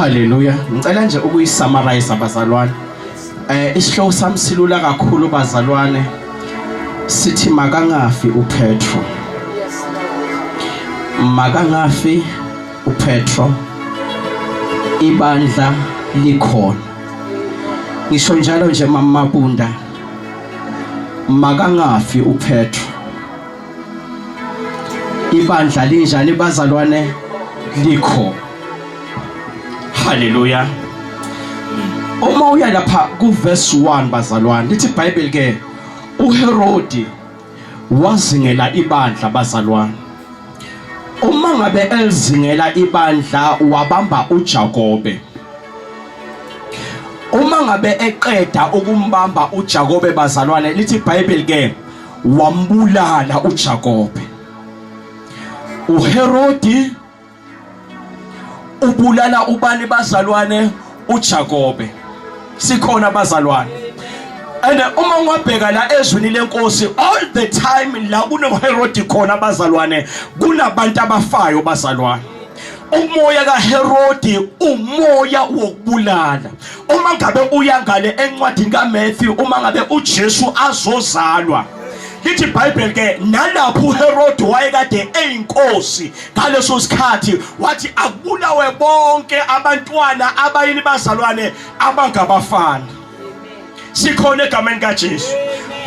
Hallelujah. Ngicela nje ukuyisummarize abazalwane. Isihloko sami silula kakhulu bazalwane. Sithi makangafi uPetro. Makangafi uPetro. Ibandla likhona. Ngisho njalo nje mama Mabunda. Makangafi uPetro. Ibandla linjani bazalwane likho. Hallelujah. Uma uya lapha ku verse 1 bazalwane lithi iBhayibheli ke uHerodi wazingela ibandla bazalwane. Uma ngabe elizingela ibandla wabamba uJakobe. Uma ngabe eqeda ukumbamba uJakobe bazalwane lithi iBhayibheli ke wambulala uJakobe. uHerodi ubulala ubani bazalwane uJakobe. Sikhona bazalwane. And uma ungabheka la ezweni lenkosi all the time la kunoHerodi khona bazalwane kunabantu abafayo bazalwane. Umoya kaHerodi umoya wokubulala. Uma ngabe uyangale encwadini kaMatthew uma ngabe uJesu azozalwa lithi iBhayibheli ke nalapho uHerodi wayekade eyinkosi ngaleso sikhathi wathi akubulawe bonke abantwana abayini bazalwane abangabafana. Sikhona egameni kaJesu.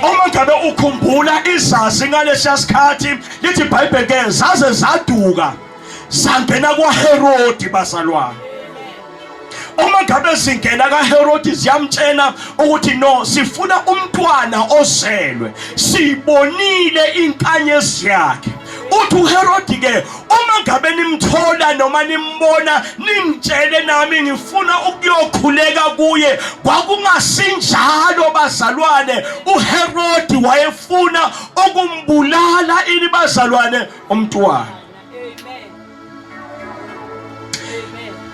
Uma ngabe ukhumbula izazi ngalesi sikhathi lithi iBhayibheli ke zaze zaduka sangena kwaHerodi bazalwane. Uma ngabe singena kaHerodi ziyamtshena ukuthi no sifuna umntwana ozelwe sibonile inkanyezi yakhe. Uthi uHerodi ke uma ngabe nimthola noma nimbona nimtshele nami ngifuna ukuyokhuleka kuye. Kwakungasinjalo bazalwane uHerodi wayefuna ukumbulala ini bazalwane umntwana.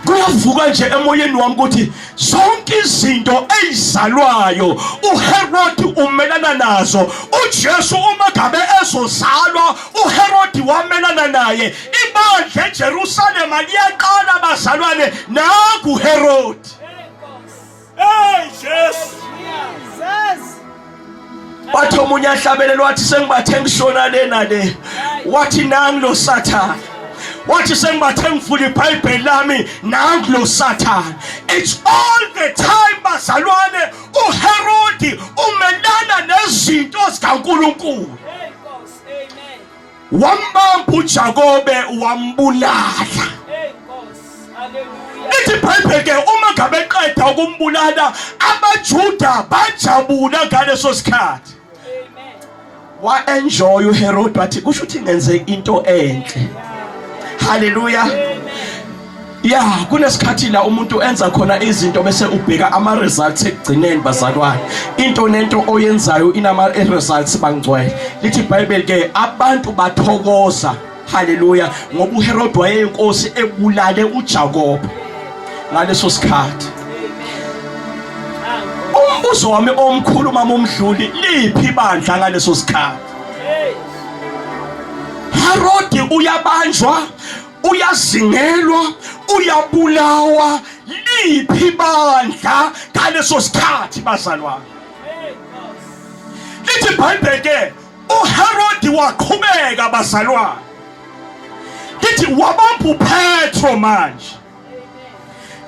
Kuyavuka nje emoyeni wami ukuthi zonke izinto ezizalwayo uHerodi umelana nazo. uJesu uma ngabe ezozalwa uHerodi wamelana naye. Ibandla eJerusalem liyaqala bazalwane naku uHerodi. Hey Jesu. Wathi omunye ahlabelelo wathi sengibathe ngishona lena le. Wathi nangilo Sathane. Wathi sengibathe ngifuna iBhayibheli lami nangulo Sathane. It's all the time bazalwane uHerodi umelana nezinto zikaNkulunkulu. Amen. Wambamba uJakobe wambulala. Ithi iBhayibheli ke uma ngabe eqeda ukumbulala abaJuda bajabula ngaleso sikhathi. Amen. Wa enjoy uHerodi wathi kusho ukuthi ngenze into enhle. Hallelujah. Yeah, kunesikhathi la umuntu enza khona izinto bese ubheka ama results ekugcineni bazalwane. Into nento oyenzayo inama results bangcwele. Lithi iBhayibheli ke abantu bathokoza. Hallelujah. Ngoba uHerodi wayeyinkosi ebulale uJakobe ngaleso sikhathi. Umbuzo wami omkhulu mama umdluli liphi ibandla ngaleso sikhathi? Herodi uyabanjwa, uyazingelwa, uyabulawa, liphi ibandla ngaleso sikhathi bazalwane? Lithi iBhayibheli ke uHerodi waqhubeka bazalwane. Lithi wabamba uPetro manje.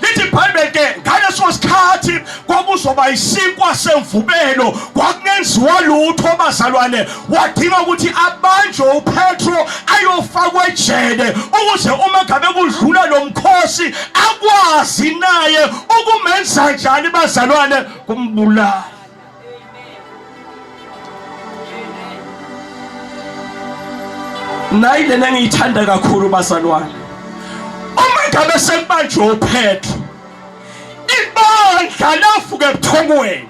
Lithi iBhayibheli ke ngaleso sikhathi kwakuzoba isinkwa semvubelo kwakungenziwa lutho bazalwane. Wadinga ukuthi abanjwe uPetro ayofakwa ejele ukuze uma ngabe kudlula lo mkhosi akwazi naye ukumenza njani bazalwane kumbulala. Nayile ngiyithanda kakhulu bazalwane. Uma ngabe sekubanjwe uPetro ibandla lafuke ebuthongweni.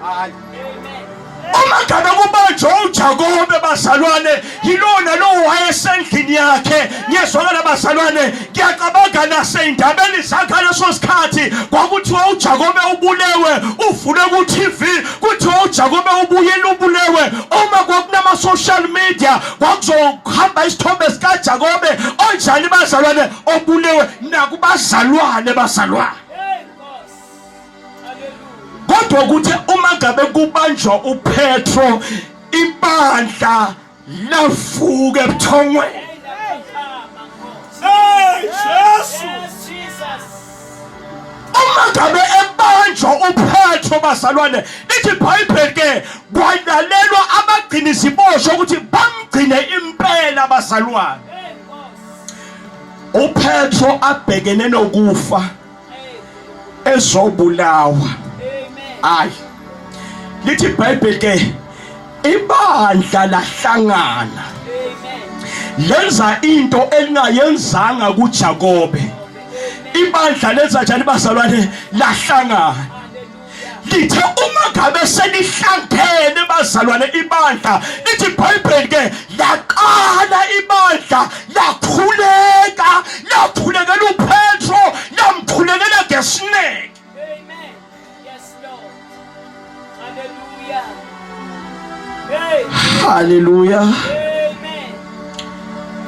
Amen. Uma ngabe kubanjwe uJakobe bazalwane yilona lo wayesendlini yakhe. Ngiyezwakala bazalwane ngiyacabanga naseyindabeni zakhe leso sikhathi kwakuthiwa uJakobe ubulewe uvule ku TV kuthiwa uJakobe ubuyela ubulewe. Uma kwakunama social media kwakuzohamba isithombe sikaJakobe onjani bazalwane obulewe nakubazalwane bazalwane. Kodwa ukuthi uma ngabe kubanjwa uPetro ibandla lavuka ebuthongweni. Uma ngabe ebanjwa uPetro bazalwane lithi iBhayibheli ke kwalalelwa abagcinisi bosho ukuthi bamgcine impela bazalwane. uPetro abhekene nokufa ezobulawa. Ayi lithi iBhayibheli ke ibandla lahlangana lenza into elingayenzanga kuJakobe. Ibandla lenza njani bazalwane? Lahlangana. Lithe uma ngabe selihlangene bazalwane ibandla lithi iBhayibheli ke laqala ibandla lakhulekela uPetro lamkhulekela ngesineke. Amen. Yes, Lord. Hallelujah. Hallelujah. Amen.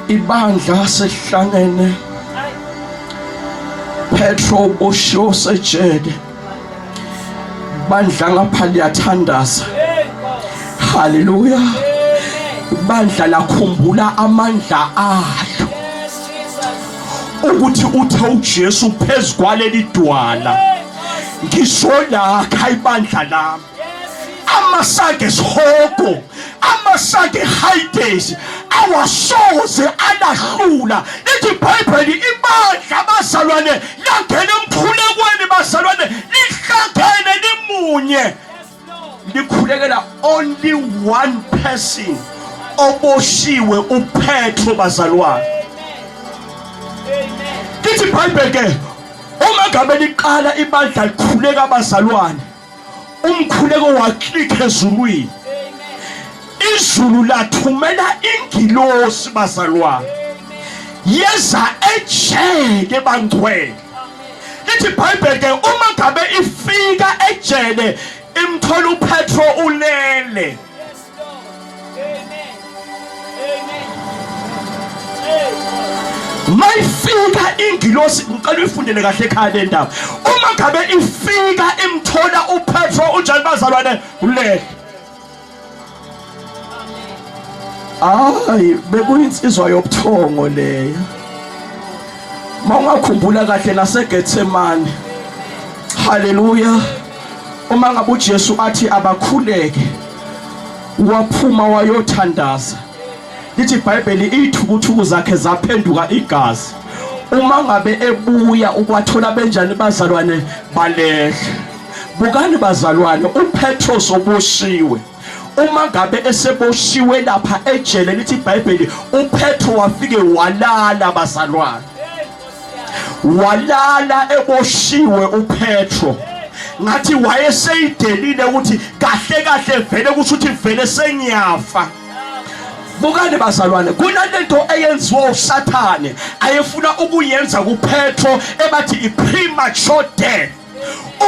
Ibandla sehlangene. Petro bosho sejede. Bandla ngapha liyathandaza. Hallelujah. Bandla lakhumbula amandla ayo. Ukuthi uthe uJesu phezkwaleli dwala. Ngisolakha ibandla lami. Amasake sihoko, amasake hides, awasoze alahlula. Lithi iBhayibheli ibandla bazalwane langena emkhulekweni bazalwane lihlangene limunye. Likhulekela only one person oboshiwe uPetro bazalwane. Lithi iBhayibheli ke uma ngabe liqala ibandla likhuleka bazalwane umkhuleko waklikhe ezulwini. Izulu lathumela ingilosi bazalwane yeza ejele bangcwele. Lithi iBhayibheli ke uma ngabe ifika ejele imthola uPetro ulele. Mayifika ingilosi ngicela uyifundele kahle ekhaya le ndaba. Uma ngabe ifika imthola uPetro unjani bazalwane ulele. Hayi bekuyinsizwa yobuthongo leyo. Mawungakhumbula kahle naseGetsemane. Hallelujah. Uma ngabe uJesu athi abakhuleke waphuma wayothandaza. Lithi iBhayibheli ithukuthuku zakhe zaphenduka igazi. Uma ngabe ebuya ukwathola benjani bazalwane balehle. Bukani bazalwane uPetro soboshiwe. Uma ngabe eseboshiwe lapha ejele lithi iBhayibheli uPetro wafike walala bazalwane. Walala eboshiwe uPetro. Ngathi wayeseyidelile ukuthi kahle vele kusho ukuthi vele sengiyafa. Bukani bazalwane kunalento eyenziwa uSathane ayefuna ukuyenza kuPetro ebathi ipremature death.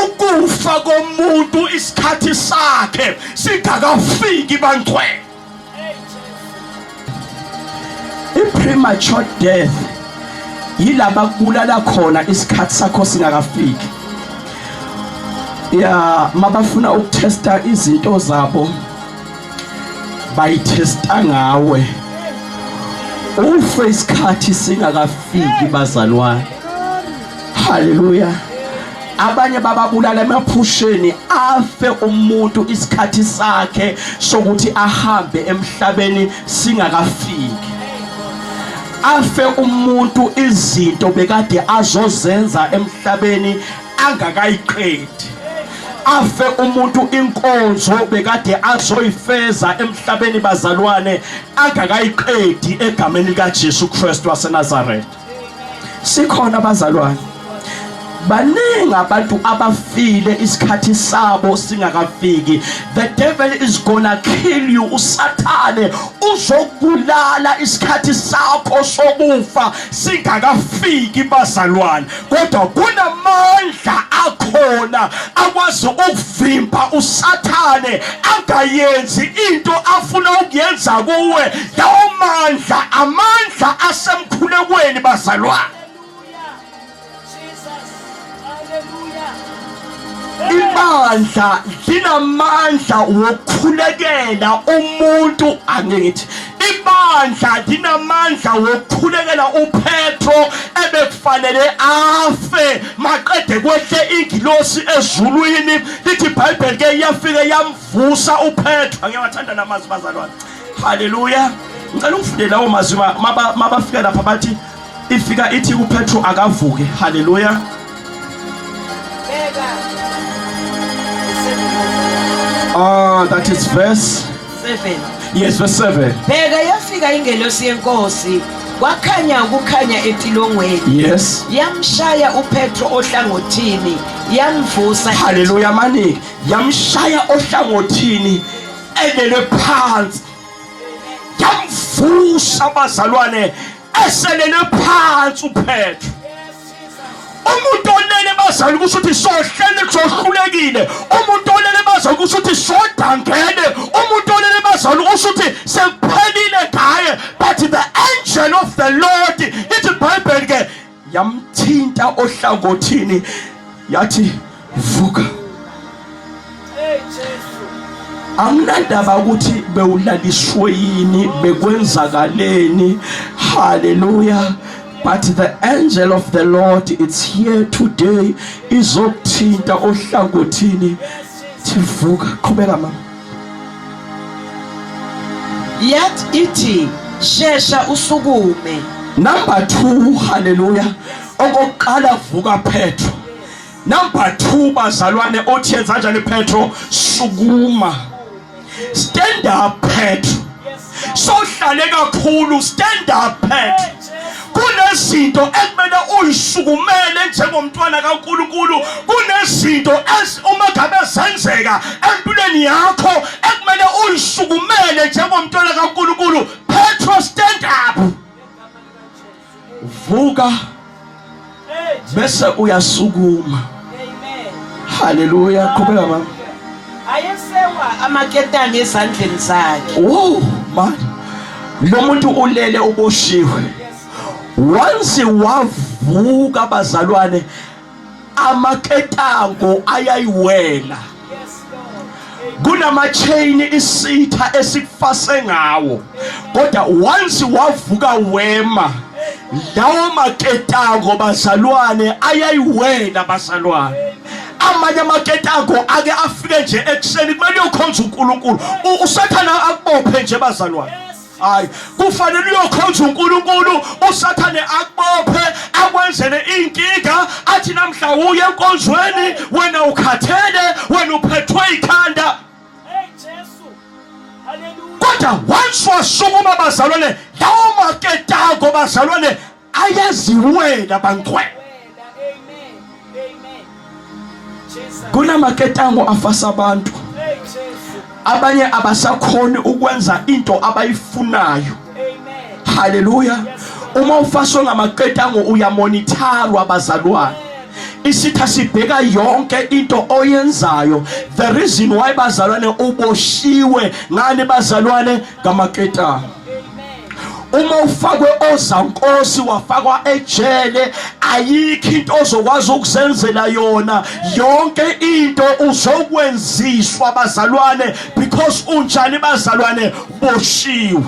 Ukufa komuntu isikhathi sakhe singakafiki bangcwele. Ipremature death yilaba kubulala khona isikhathi sakho singakafiki. Ya mabafuna ukutesta izinto zabo bayithesta ngawe. Ufe isikhathi singakafiki bazalwane. Hallelujah. Abanye bababulala emaphusheni afe umuntu isikhathi sakhe sokuthi ahambe emhlabeni singakafiki. Afe umuntu izinto bekade azozenza emhlabeni angakayiqedi. Afe umuntu inkonzo bekade azoyifeza emhlabeni bazalwane angakayiqedi egameni likaJesu Kristu waseNazaretha. Sikhona bazalwane baningi abantu abafile isikhathi sabo singakafiki. The devil is gonna kill you. Usathane uzokubulala isikhathi sakho sokufa singakafiki bazalwane. Kodwa kunamandla akhona akwazi akwazi ukuvimba usathane angayenzi into afuna ukuyenza kuwe. Lawo mandla amandla asemkhulekweni bazalwane. Ibandla linamandla wokukhulekela umuntu angithi. Ibandla linamandla wokukhulekela uPetro ebekufanele afe maqede kwehle ingilosi ezulwini. Lithi iBhayibheli ke yafika yamvusa uPetro. Ngiyawathanda namazwi bazalwane. Hallelujah. Ngicela ufunde lawo mazwi mabafika lapha bathi ifika ithi uPetro akavuke. Hallelujah. That is verse 7. Yes, verse 7. Bheka yafika ingelosi yenkosi kwakhanya ukukhanya etilongweni. Yes. Yamshaya uPetro ohlangothini yamvusa. Hallelujah mani. Yamshaya ohlangothini elele phansi. Yamvusa bazalwane eselele phansi uPetro. Umuntu olele bazalwane kusho ukuthi sohlele kuzohlulekile. Umuntu olele bazalwane kusho ukuthi sodangele. Umuntu olele bazalwane kusho ukuthi sekuphelile ngaye. But the angel of the Lord ithi iBhayibheli ke yamthinta ohlangothini yathi vuka. Anginandaba ukuthi bewulaliswe yini bekwenzakaleni. Hallelujah. But the angel of the Lord is here today. Izokuthinta ohlangothini thivuka. Qhubeka mama. Yet ithi shesha usukume. Number 2, hallelujah. Okokuqala vuka Petro. Number 2 bazalwane othi yenza kanjani Petro? Sukuma. Stand up Petro. Sohlale kakhulu, stand up Petro. Kunezinto ekumele uyisukumele njengomntwana kaNkulunkulu. Kunezinto uma ngabe zenzeka empilweni yakho ekumele uyisukumele njengomntwana kaNkulunkulu. Petro, stand up. Vuka bese uyasukuma. Hallelujah. Qhubeka mama. Ayesewa amaketane ezandleni zakhe. Oh man. Lo muntu ulele uboshiwe. Once wavuka bazalwane amaketango ayayiwela. Kunama chain isitha esikufase ngawo. Kodwa once wavuka wema lawo maketango bazalwane ayayiwela bazalwane. Amanye amaketango ake afike nje ekuseni kumele uyokhonza uNkulunkulu. Usathana akubophe nje bazalwane. Hayi kufanele uyokhonza uNkulunkulu usathane akubophe akwenzele inkinga athi namhla uye enkonzweni wena ukhathele wena uphethwe ikhanda. Hey Jesu. Hallelujah. Kodwa once wasukuma bazalwane lawo maketango bazalwane ayaziwela bangcwele. Amen. Amen. Jesus. Kunamaketango afasa abantu. Hey Jesu. Abanye abasakhoni ukwenza into abayifunayo. Amen. Hallelujah. Uma ufaswe ngamaketango uyamonitorwa bazalwane. Isitha sibheka yonke into oyenzayo. The reason why bazalwane uboshiwe ngani bazalwane ngamaketango. Uma ufakwe ozankosi wafakwa ejele ayikho into ozokwazi ukuzenzela yona. Yonke into uzokwenziswa bazalwane because unjani bazalwane boshiwe.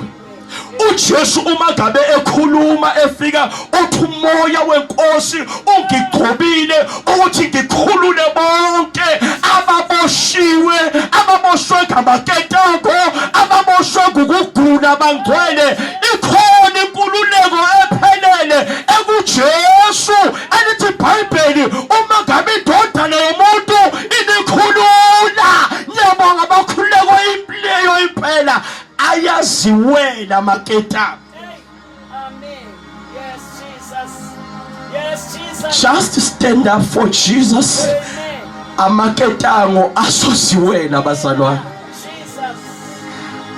uJesu uma ngabe ekhuluma efika uthi umoya wenkosi ungigqobile ukuthi ngikhulule bonke ababoshiwe ababoshwe ngamaketango ababoshwe ngokugula bangcwele ikhona inkululeko ephelele ekuJesu elithi iBhayibheli uma ngabe indodana yomuntu inikhulula nyabonga abakhululeko impilo impela ayaziwela maketango. Amen. Yes, Jesus. Yes, Jesus. Just stand up for Jesus. Amaketango asosiwela bazalwane. Jesus.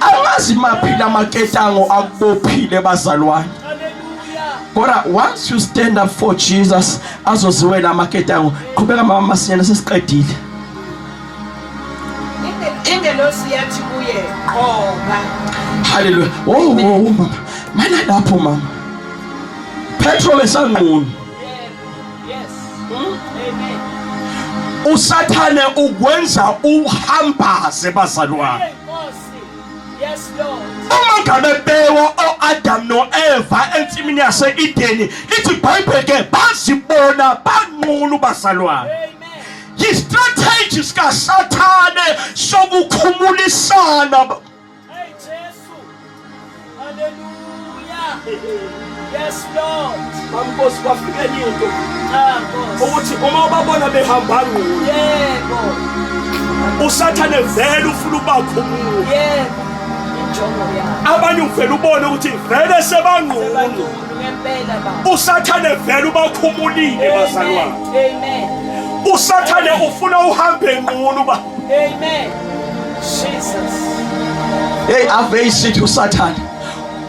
Angazi maphila amaketango akubophile bazalwane. Hallelujah. Kodwa once you stand up for Jesus azoziwela amaketango. Qhubeka mama masinyane sesiqedile. ingelosi yathi kuye qoba. Hallelujah. Oh mama, mana lapho mama. Petro besanqunu. Yes. Amen. Usathane ukwenza uhambaze bazalwane. Yes Lord. Uma ngabe bewa oAdam noEva ensimini yase-Edeni lithi iBhayibheli ke bazibona banqunu bazalwane. Yi-strategies kaSathane sokukhumulisana. Hey Jesu. Hallelujah. Yes Lord. Bambosi kwafika into Nkosi. ukuthi uma ubabona behamba ngqunu. Yebo. uSathane vele ufuna ubakhumula. Yebo. Injongo yakhe. Abanye uvela ubone ukuthi vele sebangqunu. Ngempela baba. uSathane vele ubakhumulile bazalwane. Amen. uSathane ufuna uhambe ngqunu ba. Amen. Jesus. Hey ave isithi uSathane.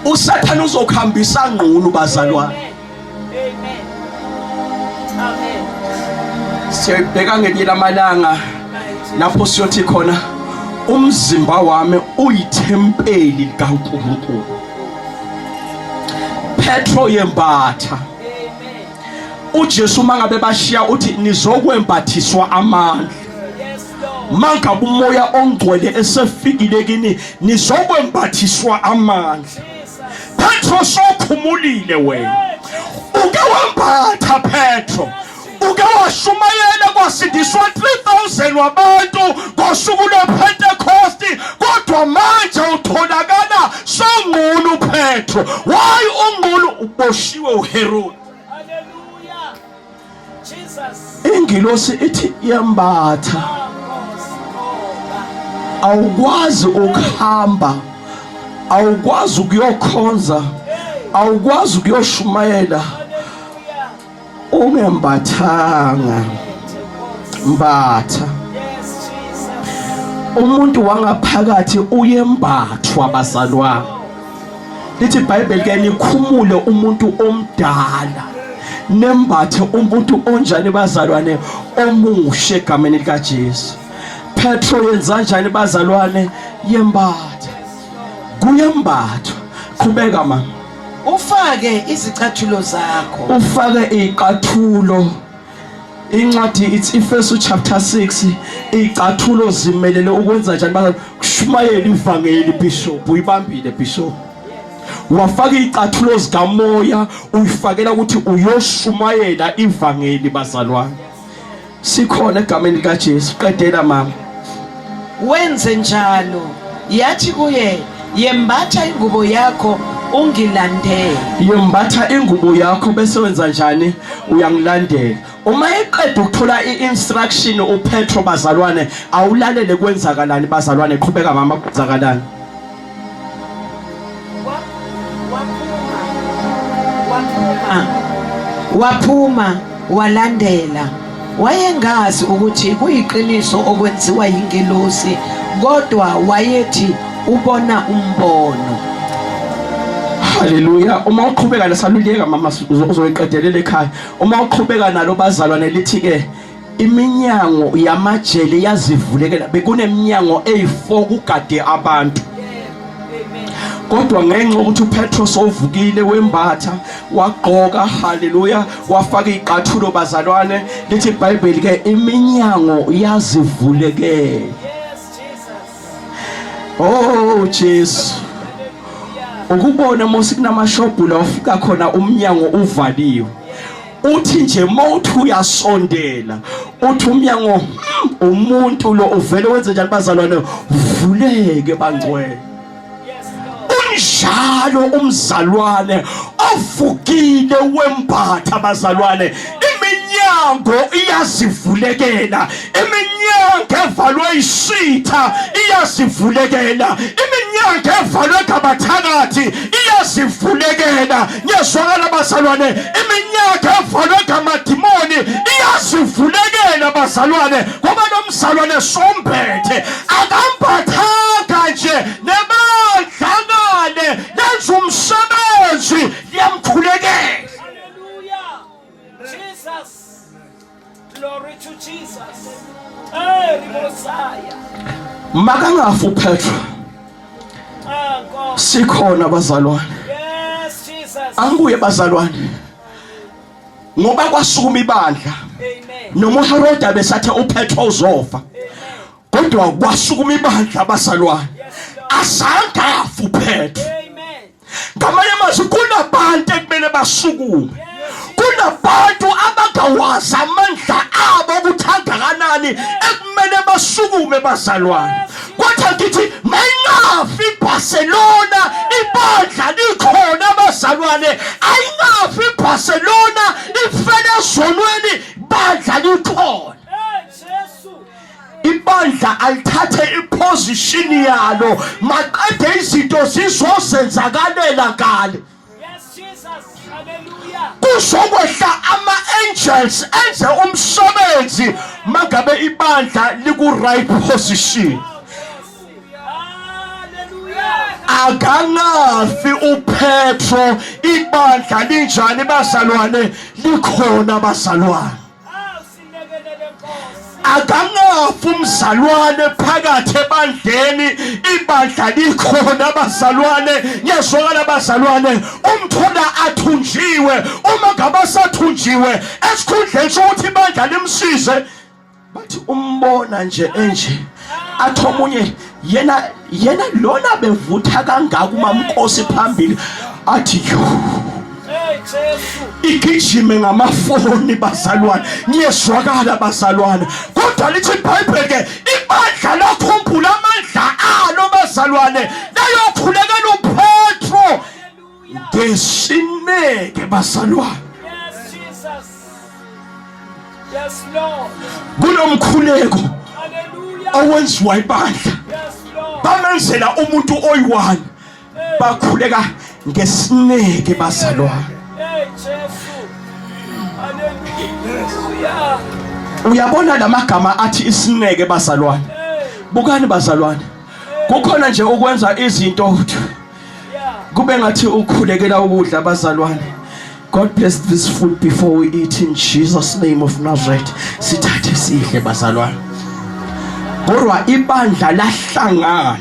uSathane uzokuhambisa ngqunu bazalwane. Amen. Amen. Siyabheka ngelinye lamalanga lapho siyothi khona umzimba wami uyithempeli kaNkulunkulu. Petro yembatha. Amen. uJesu mangabe bashiya uthi nizokwembathiswa amandla. Yes Lord. Mangabe umoya ongcwele esefikile kini nizokwembathiswa amandla. Jesus. Petro sokhumulile wena. Uke wembatha Petro. Uke washumayela kwasindiswa 3000 wabantu ngosuku lwePentecost kodwa manje utholakala songqunu Petro. Why ungqunu? Uboshiwe uHerod. Hallelujah. Jesus. Ingilosi ithi yembatha. Awukwazi ukuhamba, awukwazi ukuyokhonza, awukwazi ukuyoshumayela ungembathanga. Mbatha. Yes Jesus. Umuntu wangaphakathi uyembathwa bazalwane. Lithi iBhayibheli ke nikhumule umuntu omdala nembathe umuntu onjani bazalwane omushe egameni likaJesu. Petro yenza kanjani bazalwane? Yembatha. Kuyembathwa. Qhubeka mama. Ufake izicathulo zakho. Ufake iqathulo. Incwadi it's Efesu chapter 6 iqathulo zimelele ukwenza njani bazalwane? Kushumayela ivangeli bishop. Uyibambile bishop. Wafaka iqathulo zikamoya uyifakela ukuthi uyoshumayela ivangeli bazalwane. Sikhona egameni likaJesu. Qedela mama. Wenze njalo. Yathi kuye yembatha ingubo yakho ungilandele. Yembatha ingubo yakho bese wenza njani? Uyangilandela. Uma eqeda ukuthola iinstruction uPetro bazalwane awulalele kwenzakalani bazalwane. Qhubeka mama kwenzakalani. Waphuma walandela. Wayengazi ukuthi kuyiqiniso okwenziwa yingelosi kodwa wayethi ubona umbono. Hallelujah. Uma uqhubeka lesaluleka mama uzoyiqedelela ekhaya. Uma uqhubeka nalo bazalwane lithi ke iminyango yamajele yazivulekela. Bekuneminyango eyi4 kugade abantu. Kodwa ngenxa ukuthi uPetro sovukile wembatha wagqoka haleluya wafaka iqathulo bazalwane lithi iBhayibheli ke iminyango yazivulekela. Yes Jesus. Oh Jesu. Ukubona mose kunamashophu la ufika khona umnyango uvaliwe. Uthi nje mawuthi uyasondela uthi umnyango umuntu lo uvele wenze njani bazalwane uvuleke bangcwele. Njalo umzalwane ovukile wembatha bazalwane iminyango iyazivulekela. Iminyango evalwe isitha iyazivulekela. Iminyango evalwe ngabathakathi iyazivulekela. Ngiyazwakala bazalwane iminyango evalwe ngamadimoni iyazivulekela bazalwane ngoba nomzalwane sombethe akambathanga nje nebandlangane lenza umsebenzi liyamkhulekela. Hallelujah. Jesus. Glory to Jesus. Hey, Messiah. Makangafi uPetro. Sikhona bazalwane. Yes, Jesus. Angibuye bazalwane. Ngoba kwasukuma ibandla. Amen. Noma uHerod besathe uPetro uzofa. Kodwa kwasukuma ibandla bazalwane. Azange afi uPetro. Amen. Ngamanye amazwi kunabantu ekumele basukume. Kunabantu abagawazi amandla abo ukuthi angakanani ekumele basukume bazalwane. Kodwa ngithi mayingafi iBarcelona ibandla likhona bazalwane. Ayingafi iBarcelona ifele ezonweni ibandla likhona. Ibandla alithathe iposition yalo maqede izinto zizosenzakalela ngale. Yes, Jesus. Hallelujah. Kuzokwehla ama-angels enze umsebenzi mangabe ibandla liku-right position. Hallelujah. Akangafi uPetro ibandla linjani bazalwane likhona bazalwane. Akangafi umzalwane phakathi ebandleni ibandla likhona bazalwane. Ngiyazwakala bazalwane umthola athunjiwe uma ngabe sathunjiwe esikhundleni sokuthi ibandla limsize bathi umbona nje enje athi omunye yena lona bevutha kangaka uMamnkosi phambili athi igijime ngamafoni bazalwane. Ngiyezwakala bazalwane kodwa lithi iBhayibheli ke ibandla lakhumbula amandla alo bazalwane layokhulekela uPetro ngesineke bazalwane. Yes, Jesus. Yes, Lord. Kunomkhuleko Hallelujah. owenziwa ibandla Yes, Lord. bamenzela umuntu oyi-1 bakhuleka ngesineke bazalwane. Hey, Jesus. Hallelujah. Uyabona lamagama athi isineke bazalwane. Bukani bazalwane. Kukhona nje ukwenza izinto kube ngathi ukhulekela ukudla bazalwane. God bless this food before we eat in Jesus name of Nazareth. Sithathe sidle bazalwane. Kodwa ibandla lahlangana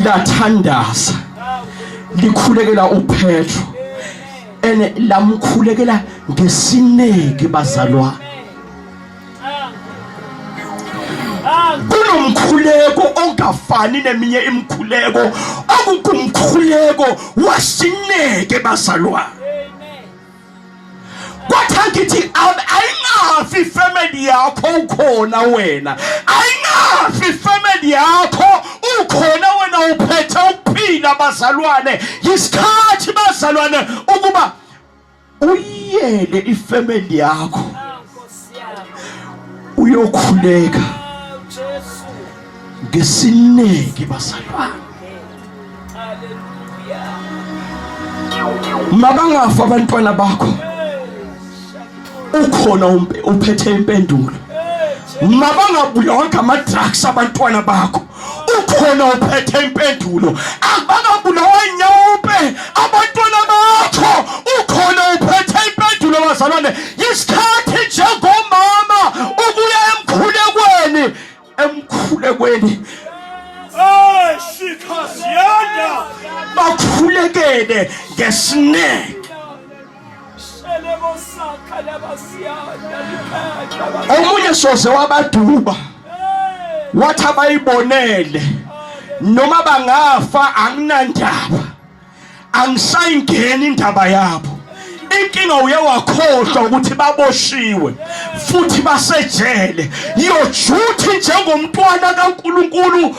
lathandaza likhulekela uPetro ene lamkhulekela ngesineke bazalwane. Kunomkhuleko ongafani neminye imkhuleko okukumkhuleko wasineke bazalwane. Kwathi ngithi ayingafi family yakho ukhona wena. Ayingafi family yakho ukhona wena uphethe ukuphila bazalwane. Yisikhathi bazalwane ukuba uyele ifamily yakho uyokhuleka ngesineke bazalwane. Mabangafa abantwana bakho ukhona uphethe impendulo. Mabangabulawa ngama-drugs abantwana bakho ukhona uphethe impendulo. Abangabulawa inyawupe abantwana bakho ukhona uphethe impendulo bazalwane. Yisikhathi njengomama ukuya emkhulekweni Shikasiyanda. bakhulekele ngesineke. Omunye soze wabaduba wathi abayibonele noma bangafa anginandaba, angisayingeni indaba yabo. Inkinga uye wakhohlwa ukuthi baboshiwe futhi basejele. Yojuthi njengomntwana kaNkulunkulu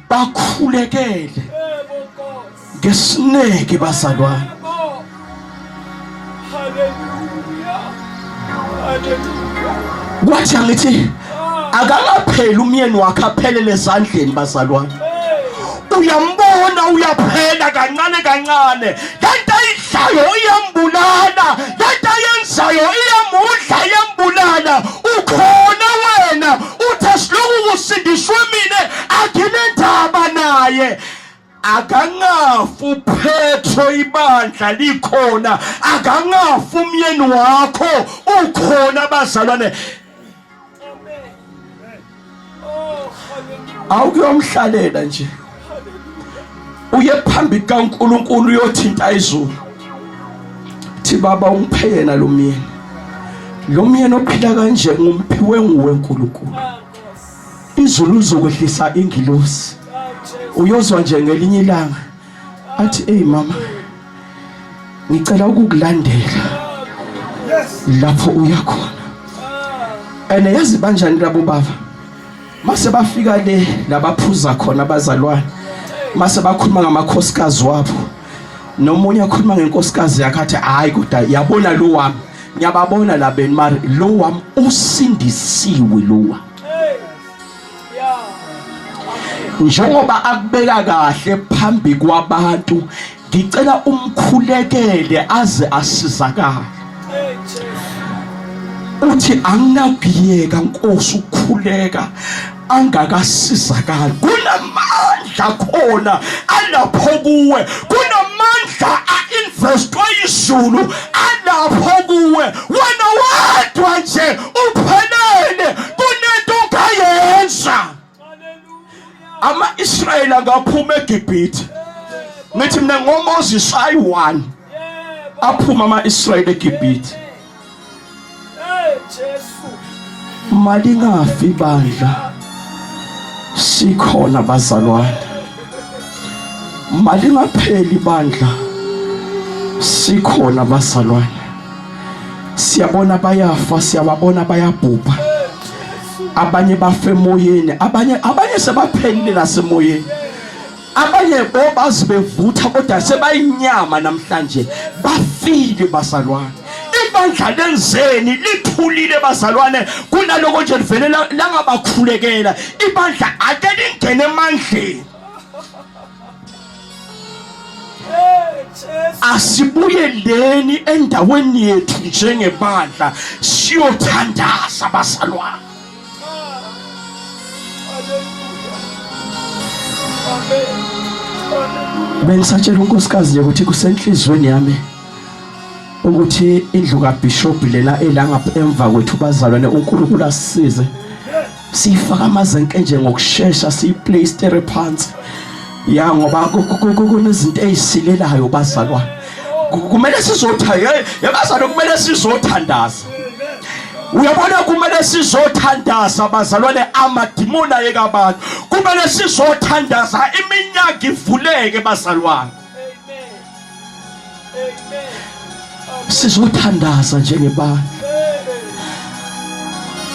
bakhulekele ngesineke bazalwane. Kwathi angithi akakapheli umyeni wakhe aphelele ezandleni bazalwane. Uyambona uyaphela kancane kancane. Lento ayidlayo iyambulala, lento ayenzayo iyamudla iyambulala. Ukhona wena uthi siloku kusindiswe mina akinendaba naye. Akangafi uPetro ibandla likhona. Akangafi umyeni wakho ukhona bazalwane. awukuyomhlalela nje uye phambili kaNkulunkulu uyothinta izulu thi baba ungiphe yena lo myeni ophila kanje ngumphiwe nguwe nkulunkulu izulu uzokwehlisa ingilosi uyozwa nje ngelinye ilanga athi hey mama ngicela ukukulandela lapho uya khona ene yazi banjani labo baba mase bafika le labaphuza khona abazalwane mase bakhuluma ngamakhosikazi wabo nomunye akhuluma ngenkosikazi yakhe hayi kodwa yabona lo wami ngiyababona labeni mari lo wami usindisiwe lo wami njengoba akubeka kahle phambi kwabantu ngicela umkhulekele aze asizakale uthi anginakuyeka Nkosi ukukhuleka angakasizakali kunamandla khona alapho kuwe kunamandla ainvestwe izulu alapho kuwe wena wadwa nje uphelele kunento ongayenza ama-Israyeli angaphuma eGibhithe ngithi mina ngoMoses ayi-1 aphuma ama-Israyeli eGibhithe malingafi bandla sikhona bazalwane malingapheli bandla sikhona bazalwane siyabona bayafa siyababona bayabhubha abanye bafe emoyeni abanye sebaphelile nasemoyeni abanye bobazi bevutha kodwa sebayinyama namhlanje bafile bazalwane ibandla lenzeni lithulile bazalwane kunaloko nje livele langabakhulekela ibandla ake lingene emandleni asibuyeleni endaweni yethu njengebandla siyothandaza bazalwane bengisatshela unkosikazi ukuthi kusenhlizweni yami ukuthi indlu kaBishop lena elangapha emva kwethu bazalwane uNkulunkulu asisize sifaka amazenke nje ngokusheshsha siyiplaysteri phansi ya ngoba kunezinto ezisilelayo bazalwane kumele bazalwane kumele sizothandaza uyabona kumele sizothandaza bazalwane amadimoni ayekabantu kumele sizothandaza iminyaka ivuleke bazalwane sizothandaza njengebandla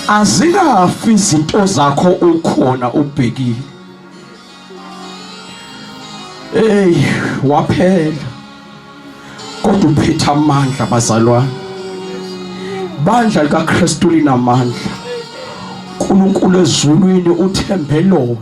azikafi izinto zakho ukhona ubhekile waphela kodwa uphethe amandla bazalwane bandla likaKristu linamandla uNkulunkulu ezulwini uthembe lona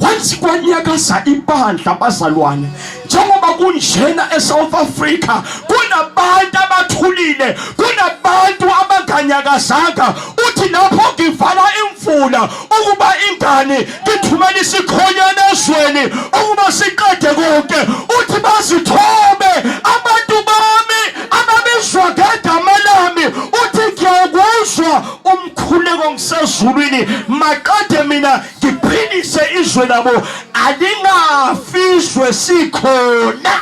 wansi kwanyakaza ibandla bazalwane njengoba kunjena eSouth Africa kunabantu abathulile kunabantu abaganyakazanga uthi lapho ngivala imfula ukuba ingane ngithumela isikhonyana ezweni ukuba siqede konke uthi bazithobe abantu bami ababizwa ngegama lami uthi ngiyakuzwa umkhuleko ngisezulwini maqede mina ngiphilise izwe labo alingafiswe sikhona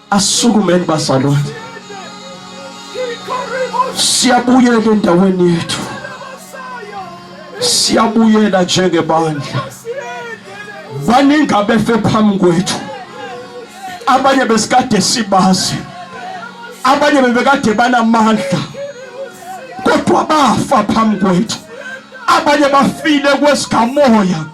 asukumeni bazalwane siyabuyela endaweni yethu siyabuyela njengebandla baningi abefe phambi kwethu abanye besikade sibazi abanye bebekade banamandla kodwa bafa phambi kwethu abanye bafile kwesigamoya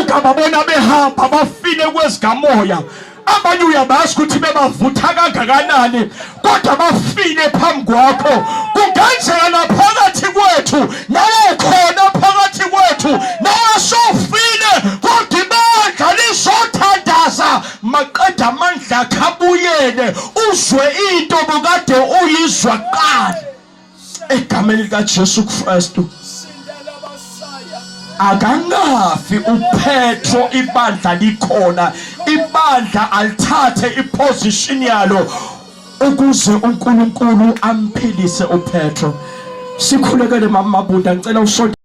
ukababona behamba bafile kwesigamoya abanye uyabazi ukuthi bebavutha kangakanani kodwa bafile phambi kwakho kungenzeka naphakathi kwethu nawe khona phakathi kwethu nawe sofile kodwa ibandla lizothandaza maqeda amandla akhabuyele uzwe into bokade uyizwa kuqala egameni likaJesu Kristu akangafi uPetro ibandla likhona ibandla alithathe iposition yalo ukuze uNkulunkulu amphilise uPetro sikhulekele mama Mabunda ngicela